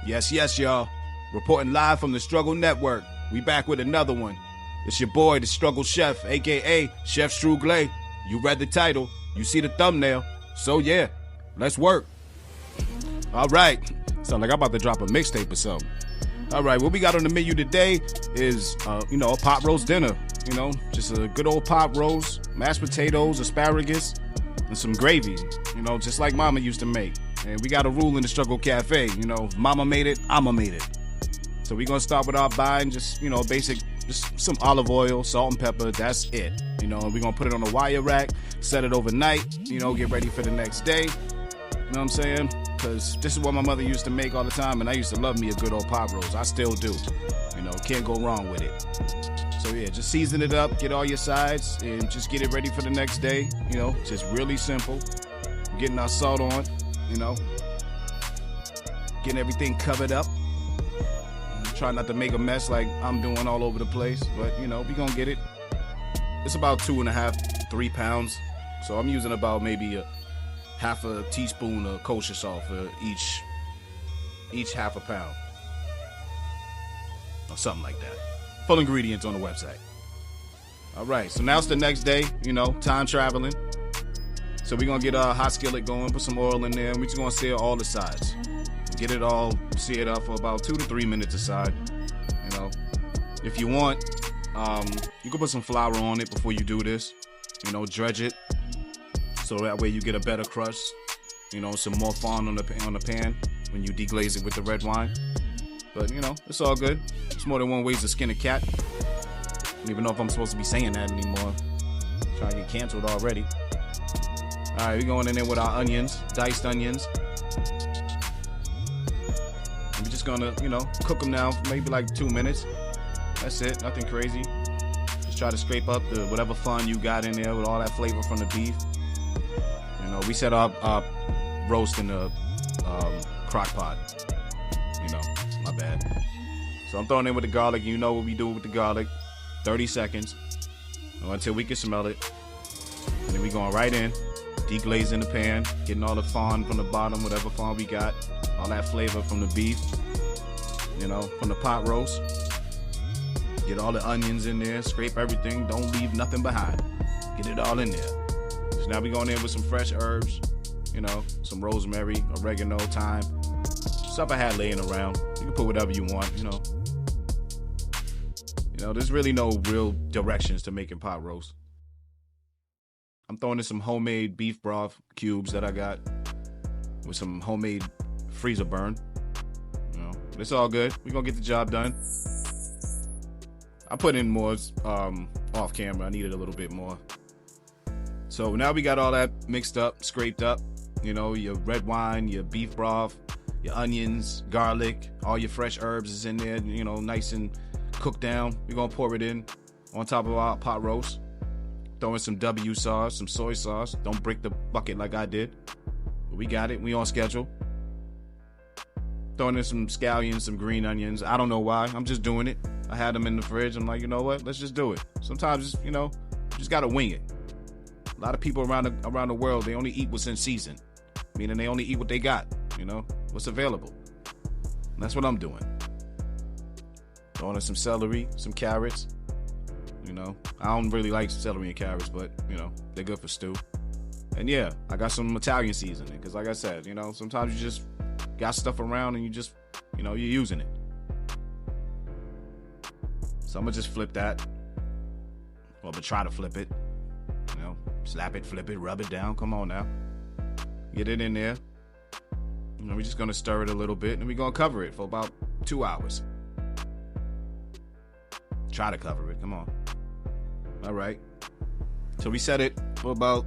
Yes, yes, y'all. Reporting live from the Struggle Network. We back with another one. It's your boy, the Struggle Chef, a.k.a. Chef Strugle. You read the title. You see the thumbnail. So, yeah, let's work. All right. Sound like I'm about to drop a mixtape or something. All right, what we got on the menu today is, a pot roast dinner. Just a good old pot roast, mashed potatoes, asparagus, and some gravy. Just like Mama used to make. And we got a rule in the Struggle Cafe. If Mama made it, I'ma made it. So we're going to start with our buying, just some olive oil, salt and pepper. That's it. And we're going to put it on a wire rack, set it overnight, get ready for the next day. You know what I'm saying? Because this is what my mother used to make all the time, and I used to love me a good old pot roast. I still do. Can't go wrong with it. So yeah, just season it up, get all your sides, and just get it ready for the next day. Just really simple. Getting our salt on, getting everything covered up. Try not to make a mess like I'm doing all over the place, but we gonna get it. It's about 2.5, 3 pounds. So I'm using about maybe a half a teaspoon of kosher salt for each half a pound. Or something like that. Full ingredients on the website. All right, so now it's the next day, time traveling. So we're gonna get a hot skillet going, put some oil in there, and we're just gonna sear all the sides. Get it all seared up for about 2 to 3 minutes aside. If you want, you can put some flour on it before you do this. Dredge it, so that way you get a better crust. Some more fond on the pan when you deglaze it with the red wine. But it's all good. It's more than one way to skin a cat. I don't even know if I'm supposed to be saying that anymore. I'm trying to get canceled already. All right, we're going in there with our onions, diced onions. We're just gonna, cook them now for maybe like 2 minutes. That's it, nothing crazy. Just try to scrape up the whatever fun you got in there with all that flavor from the beef. We set our roast in the crock pot. My bad. So I'm throwing in with the garlic. You know what we do with the garlic. 30 seconds until we can smell it. And then we going right in, deglazing the pan, getting all the fond from the bottom, whatever fond we got, all that flavor from the beef, from the pot roast. Get all the onions in there, scrape everything, don't leave nothing behind. Get it all in there. So now we going in with some fresh herbs, some rosemary, oregano, thyme, stuff I had laying around. You can put whatever you want, there's really no real directions to making pot roast. I'm throwing in some homemade beef broth cubes that I got with some homemade freezer burn. But it's all good. We're going to get the job done. I put in more off camera. I needed a little bit more. So now we got all that mixed up, scraped up. Your red wine, your beef broth, your onions, garlic, all your fresh herbs is in there, nice and cooked down. We're going to pour it in on top of our pot roast. Throw in some W sauce, some soy sauce. Don't break the bucket like I did. But we got it. We on schedule. Throwing in some scallions, some green onions. I don't know why. I'm just doing it. I had them in the fridge. I'm like, you know what? Let's just do it. Sometimes, you just got to wing it. A lot of people around the world, they only eat what's in season. Meaning they only eat what they got, what's available. And that's what I'm doing. Throwing in some celery, some carrots. I don't really like celery and carrots, but, they're good for stew. And yeah, I got some Italian seasoning, because like I said, sometimes you just got stuff around and you just, you're using it. So I'm going to just flip that. Well, but try to flip it. Slap it, flip it, rub it down. Come on now. Get it in there. We're just going to stir it a little bit, and we're going to cover it for about 2 hours. Try to cover it. Come on. All right. So we set it for about,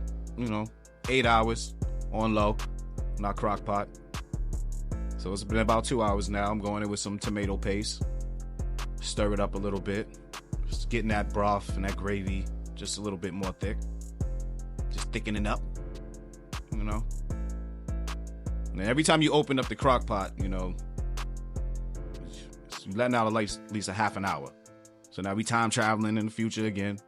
8 hours on low in our crock pot. So it's been about 2 hours now. I'm going in with some tomato paste. Stir it up a little bit. Just getting that broth and that gravy just a little bit more thick. Just thickening up, And every time you open up the crock pot, you're letting out at least a half an hour. So now we time traveling in the future again.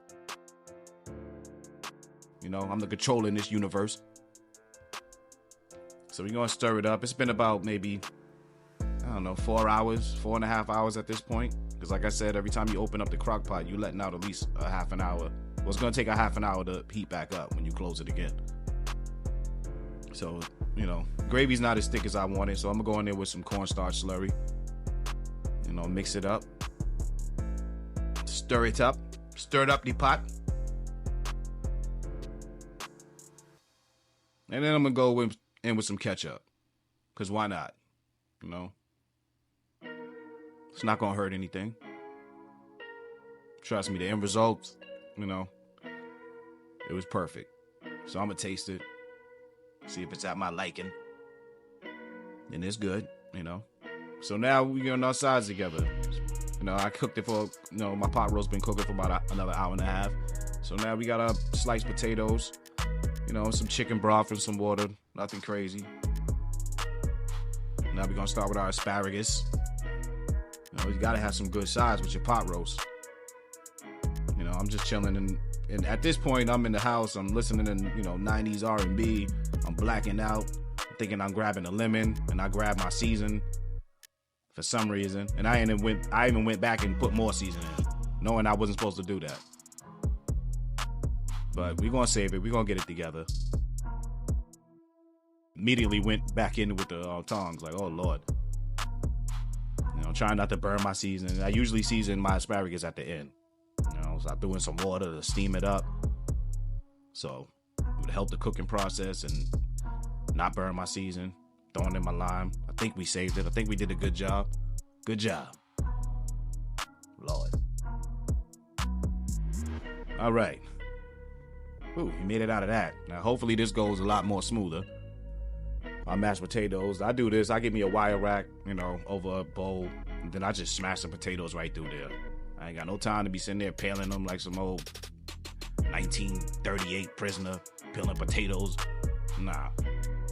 I'm the controller in this universe. So we're going to stir it up. It's been about maybe I don't know, 4.5 hours at this point. Because like I said, every time you open up the crock pot, you letting out at least a half an hour. Well, it's going to take a half an hour to heat back up when you close it again. So, gravy's not as thick as I wanted. So I'm going to go in there with some cornstarch slurry. Mix it up. Stir it up. Stir it up the pot. And then I'm going to go in with some ketchup. Because why not? It's not going to hurt anything. Trust me, the end result, it was perfect. So I'm going to taste it. See if it's at my liking. And it's good, So now we're on our sides together. I cooked it for, my pot roast been cooking for about another hour and a half. So now we got our sliced potatoes, some chicken broth and some water. Nothing crazy. Now we're going to start with our asparagus. You got to have some good sides with your pot roast. I'm just chilling. And at this point, I'm in the house. I'm listening to, 90s R&B. I'm blacking out. Thinking I'm grabbing a lemon. And I grab my season for some reason. And I even went back and put more season in. Knowing I wasn't supposed to do that. But we're going to save it. We're going to get it together. Immediately went back in with the tongs. Like, oh, Lord. Trying not to burn my seasoning. I usually season my asparagus at the end. So I threw in some water to steam it up. So it would help the cooking process and not burn my season. Throwing in my lime. I think we saved it. I think we did a good job. Good job. Lord. All right. Ooh, we made it out of that. Now, hopefully this goes a lot more smoother. My mashed potatoes. I do this. I get me a wire rack, over a bowl. And then I just smash the potatoes right through there. I ain't got no time to be sitting there peeling them like some old 1938 prisoner peeling potatoes. Nah,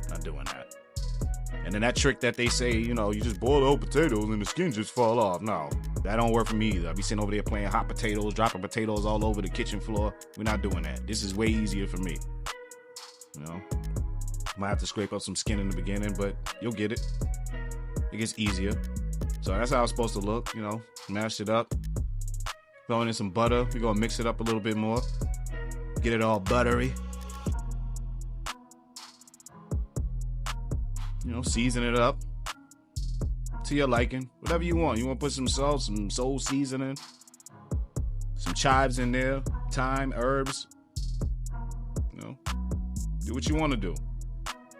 not doing that. And then that trick that they say, you just boil the old potatoes and the skin just fall off. No, that don't work for me either. I be sitting over there playing hot potatoes, dropping potatoes all over the kitchen floor. We're not doing that. This is way easier for me. Might have to scrape up some skin in the beginning, but you'll get it. It gets easier. So that's how it's supposed to look, Mash it up. Throwing in some butter. We're going to mix it up a little bit more. Get it all buttery. Season it up to your liking. Whatever you want. You want to put some salt, some soul seasoning, some chives in there, thyme, herbs. Do what you want to do.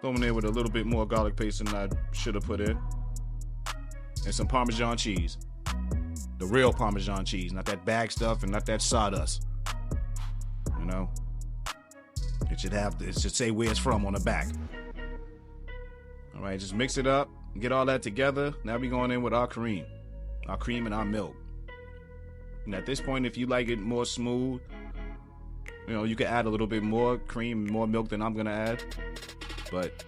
Throw in there with a little bit more garlic paste than I should have put in. And some Parmesan cheese. The real Parmesan cheese, not that bag stuff and not that sawdust. It should say where it's from on the back. All right, just mix it up, get all that together. Now we going in with our cream and our milk. And at this point, if you like it more smooth, you can add a little bit more cream, more milk than I'm gonna add. But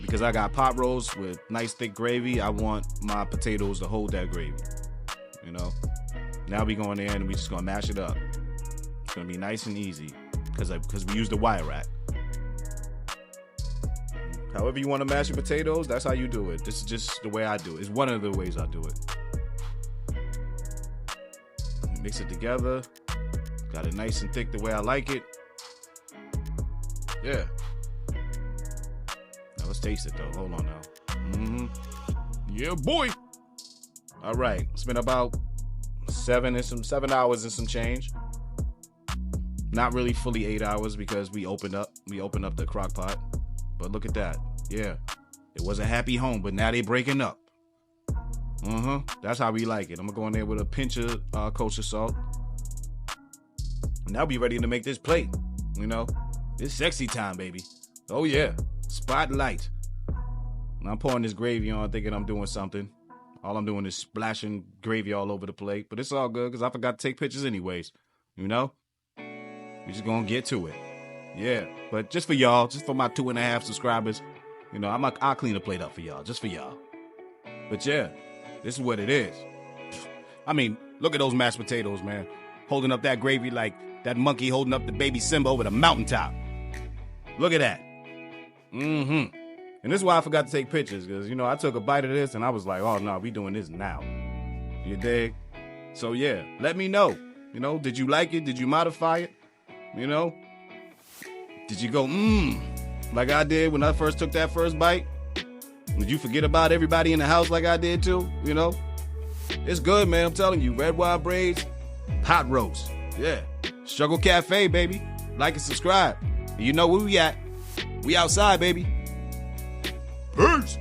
because I got pot roast with nice thick gravy, I want my potatoes to hold that gravy. Now we going in and we just gonna mash it up. It's gonna be nice and easy because we use the wire rack. However you want to mash your potatoes, that's how you do it. This is just the way I do it. It's one of the ways I do it. Mix it together. Got it nice and thick the way I like it. Yeah. Now let's taste it though. Hold on now. Yeah, boy. All right. It's been about 7 hours and some change. Not really fully 8 hours because we opened up the crock pot. But look at that. Yeah. It was a happy home, but now they breaking up. That's how we like it. I'm going to go in there with a pinch of kosher salt. Now we ready to make this plate. It's sexy time, baby. Oh, yeah. Spotlight. And I'm pouring this gravy on thinking I'm doing something. All I'm doing is splashing gravy all over the plate. But it's all good because I forgot to take pictures anyways. We just going to get to it. Yeah, but just for y'all, just for my 2.5 subscribers, I'll clean the plate up for y'all, just for y'all. But yeah, this is what it is. I mean, look at those mashed potatoes, man. Holding up that gravy like that monkey holding up the baby Simba over the mountaintop. Look at that. And And this is why I forgot to take pictures, because, I took a bite of this and I was like, oh, no, we doing this now. You dig? So, yeah, let me know. Did you like it? Did you modify it? Did you go, like I did when I first took that first bite? Did you forget about everybody in the house like I did too? It's good, man. I'm telling you. Red wine braids, hot roast. Yeah. Struggle Cafe, baby. Like and subscribe. You know where we at. We outside, baby. Peace.